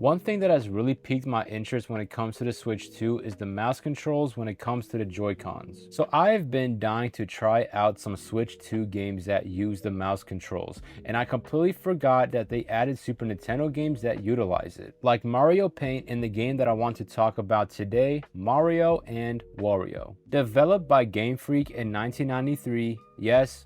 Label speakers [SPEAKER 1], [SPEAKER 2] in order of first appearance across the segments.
[SPEAKER 1] One thing that has really piqued my interest when it comes to the Switch 2 is the mouse controls when it comes to the Joy-Cons. So I've been dying to try out some Switch 2 games that use the mouse controls, and I completely forgot that they added Super Nintendo games that utilize it, like Mario Paint and the game that I want to talk about today, Mario and Wario. Developed by Game Freak in 1993, yes,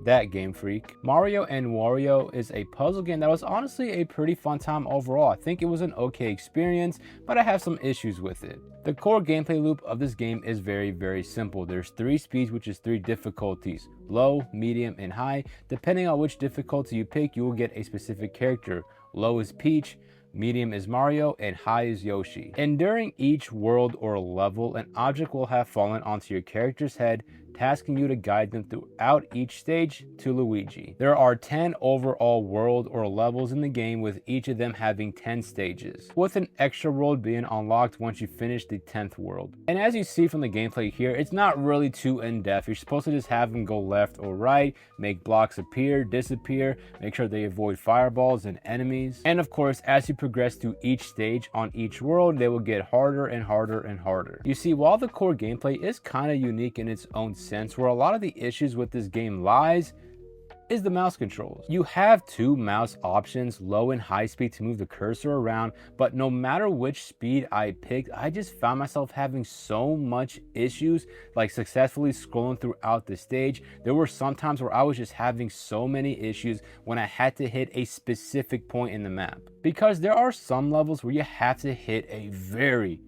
[SPEAKER 1] that Game Freak. Mario and Wario is a puzzle game that was honestly a pretty fun time overall. I think it was an okay experience, but I have some issues with it. The core gameplay loop of this game is very simple. There's 3 speeds, which is 3 difficulties: low, medium, and high. Depending on which difficulty you pick, you will get a specific character. Low is Peach, medium is Mario, and high is Yoshi. And during each world or level, an object will have fallen onto your character's head, tasking you to guide them throughout each stage to Luigi. There are 10 overall world or levels in the game, with each of them having 10 stages, with an extra world being unlocked once you finish the 10th world. And as you see from the gameplay here, it's not really too in-depth. You're supposed to just have them go left or right, make blocks appear, disappear, make sure they avoid fireballs and enemies. And of course, as you progress through each stage on each world, they will get harder and harder and harder. You see, while the core gameplay is kind of unique in its own sense, where a lot of the issues with this game lies is the mouse controls. You have 2 mouse options, low and high speed, to move the cursor around, but no matter which speed I picked, I just found myself having so much issues, like successfully scrolling throughout the stage. There were some times where I was just having so many issues when I had to hit a specific point in the map, because there are some levels where you have to hit a very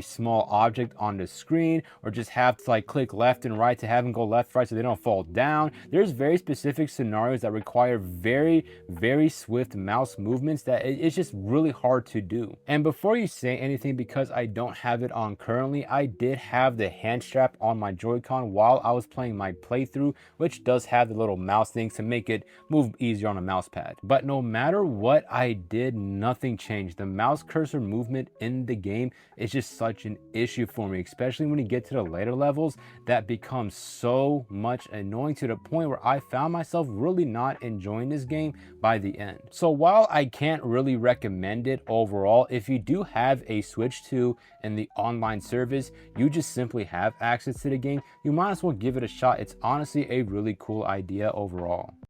[SPEAKER 1] small object on the screen, or just have to like click left and right to have them go left, right, so they don't fall down. There's very specific scenarios that require very swift mouse movements that it's just really hard to do. And before you say anything, because I don't have it on currently, I did have the hand strap on my Joy-Con while I was playing my playthrough, which does have the little mouse things to make it move easier on a mouse pad. But no matter what I did, nothing changed. The mouse cursor movement in the game is just such an issue for me, especially when you get to the later levels. That becomes so much annoying, to the point where I found myself really not enjoying this game by the end. So while I can't really recommend it overall, if you do have a Switch 2 and the online service, you just simply have access to the game, you might as well give it a shot. It's honestly a really cool idea overall.